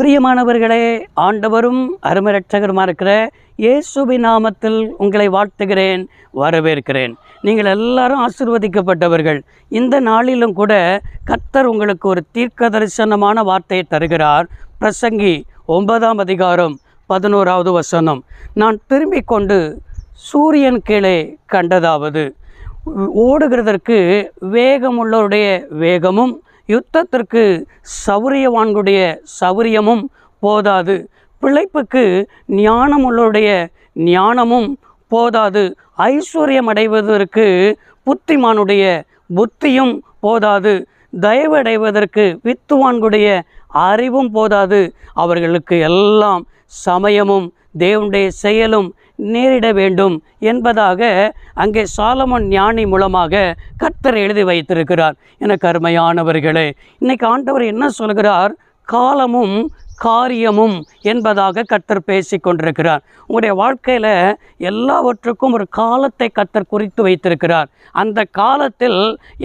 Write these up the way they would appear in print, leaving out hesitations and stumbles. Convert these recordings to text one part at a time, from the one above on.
பிரியமானவர்களே, ஆண்டவரும் அருமை இரட்சகருமா இருக்கிற இயேசுவின் நாமத்தில் உங்களை வாழ்த்துகிறேன், வரவேற்கிறேன். நீங்கள் எல்லாரும் ஆசீர்வதிக்கப்பட்டவர்கள். இந்த நாளிலும் கூட கர்த்தர் உங்களுக்கு ஒரு தீர்க்க தரிசனமான வார்த்தையை தருகிறார். பிரசங்கி 9ஆம் அதிகாரம் 11வது வசனம். நான் திரும்பிக் கொண்டு சூரியன் கீழே கண்டதாவது, ஓடுகிறதற்கு வேகமுள்ளவருடைய வேகமும் யுத்தத்திற்கு சௌரியவான்களுடைய சௌரியமும் போதாது, பிழைப்புக்கு ஞானமுள்ளவருடைய ஞானமும் போதாது, ஐஸ்வர்யம் அடைவதற்கு புத்திமானுடைய புத்தியும் போதாது, தயவடைவதற்கு வித்துவான்களுடைய அறிவும் போதாது, அவர்களுக்கு எல்லாம் சமயமும் தேவனுடைய செயலும் நேரிட வேண்டும் என்பதாக அங்கே சாலமோன் ஞானி மூலமாக கர்த்தர் எழுதி வைத்திருக்கிறார். எனக்கு அருமையானவர்களே, இன்னைக்கு ஆண்டவர் என்ன சொல்கிறார்? காலமும் காரியமும் என்பதாக கர்த்தர் பேசி கொண்டிருக்கிறார். உங்களுடைய வாழ்க்கையில் எல்லாவற்றுக்கும் ஒரு காலத்தை கர்த்தர் குறித்து வைத்திருக்கிறார். அந்த காலத்தில்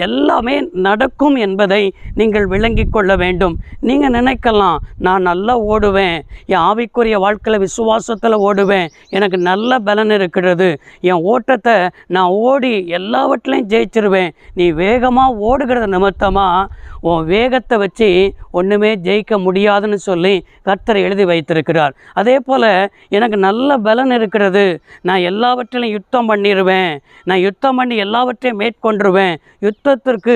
எல்லாமே நடக்கும் என்பதை நீங்கள் விளங்கி கொள்ள வேண்டும். நீங்கள் நினைக்கலாம், நான் நல்லா ஓடுவேன், என் ஆவிக்குரிய வாழ்க்கையில் விசுவாசத்தில் ஓடுவேன், எனக்கு நல்ல பலன் இருக்கிறது, என் ஓட்டத்தை நான் ஓடி எல்லாவற்றிலையும் ஜெயிச்சிருவேன். நீ வேகமாக ஓடுகிறது நிமித்தமாக உன் வேகத்தை வச்சு ஒன்றுமே ஜெயிக்க முடியாதுன்னு சொல்லி கர்த்தர் எழுதி வைத்திருக்கிறார். அதே போல் எனக்கு நல்ல பலன் இருக்கிறது, நான் எல்லாவற்றிலையும் யுத்தம் பண்ணிடுவேன், நான் யுத்தம் பண்ணி எல்லாவற்றையும் மேற்கொண்டுருவேன். யுத்தத்திற்கு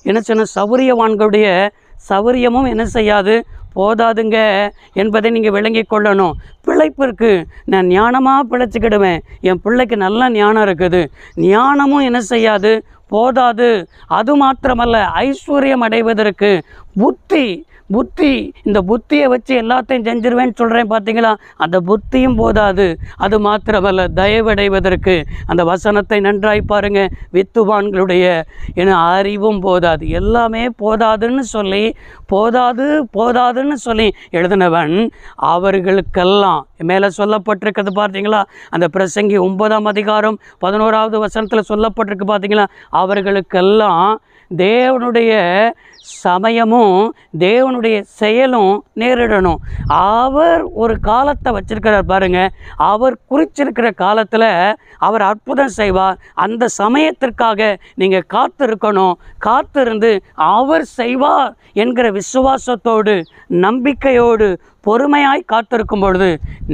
என்ன சொன்ன சௌரியவான்களுடைய சௌரியமும் என்ன செய்யாது, போதாதுங்க என்பதை நீங்கள் விளங்கி கொள்ளணும். பிழைப்பிற்கு நான் ஞானமாக பிழைச்சிக்கிடுவேன், என் பிள்ளைக்கு நல்ல ஞானம் இருக்குது, ஞானமும் என்ன செய்யாது, போதாது. அது மாத்திரமல்ல, ஐஸ்வர்யம் அடைவதற்கு புத்தி இந்த புத்தியை வச்சு எல்லாத்தையும் செஞ்சிருவேன்னு சொல்கிறேன் பார்த்தீங்களா, அந்த புத்தியும் போதாது. அது மாத்திரமல்ல, தயவடைவதற்கு, அந்த வசனத்தை நன்றாய் பாருங்க, வித்துவான்களுடைய என அறிவும் போதாது. எல்லாமே போதாதுன்னு சொல்லி எழுதினவன் அவர்களுக்கெல்லாம் மேலே சொல்லப்பட்டிருக்கிறது பார்த்தீங்களா, அந்த பிரசங்கி 9ஆம் அதிகாரம் 11வது வசனத்தில் சொல்லப்பட்டிருக்கு பார்த்தீங்களா, அவர்களுக்கெல்லாம் தேவனுடைய சமயமும் தேவனுடைய செயலும் நேரிடணும். அவர் ஒரு காலத்தை வச்சிருக்கிறார் பாருங்க, அவர் குறிச்சிருக்கிற காலத்தில் அவர் அற்புதம் செய்வார். அந்த சமயத்திற்காக நீங்கள் காத்திருக்கணும். காத்திருந்து அவர் செய்வார் என்கிற விசுவாசத்தோடு நம்பிக்கையோடு பொறுமையாய் காத்திருக்கும் பொழுது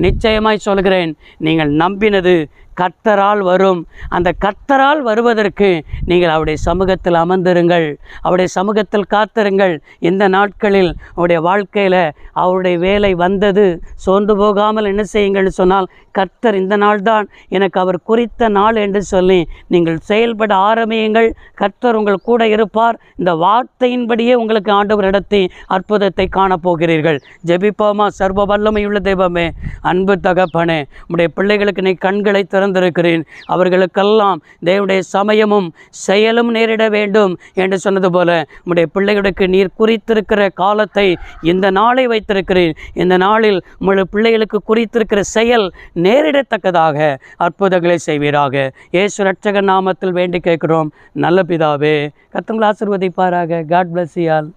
நிச்சயமாய் சொல்கிறேன், நீங்கள் நம்பினது கர்த்தரால் வரும். அந்த கர்த்தரால் வருவதற்கு நீங்கள் அவருடைய சமூகத்தில் அமர்ந்திருங்கள், அவருடைய சமூகத்தில் காத்திருங்கள். இந்த நாட்களில் அவருடைய வாழ்க்கையில் அவருடைய வேலை வந்தது, சோர்ந்து போகாமல் என்ன செய்யுங்கள்னு சொன்னால், கர்த்தர் இந்த நாள் தான் எனக்கு அவர் குறித்த நாள் என்று சொல்லி நீங்கள் செயல்பட ஆரம்பியுங்கள். கர்த்தர் உங்கள் கூட இருப்பார். இந்த வார்த்தையின்படியே உங்களுக்கு ஆண்டவர் நடத்தி அற்புதத்தை காணப்போகிறீர்கள். ஜெபிப்போமா? சர்வ வல்லமையுள்ள தெய்வமே, அன்பு தகப்பனே, உம்முடைய பிள்ளைகளுக்கு நீ கண்களை திறந்திருக்கிறேன். அவர்களுக்கெல்லாம் தேவனுடைய சமயமும் செயலும் நேரிட வேண்டும் என்று சொன்னது போல உம்முடைய பிள்ளைகளுக்கு நீர் குறித்திருக்கிற காலத்தை இந்த நாளை வைத்திருக்கிறேன். இந்த நாளில் உம்முடைய பிள்ளைகளுக்கு குறித்திருக்கிற செயல் நேரிடத்தக்கதாக அற்புதங்களை செய்வீராக. இயேசு இரட்சகர் நாமத்தில் வேண்டி கேட்கிறோம் நல்ல பிதாவே. கர்த்தர் ஆசீர்வதிப்பாராக. God bless you all.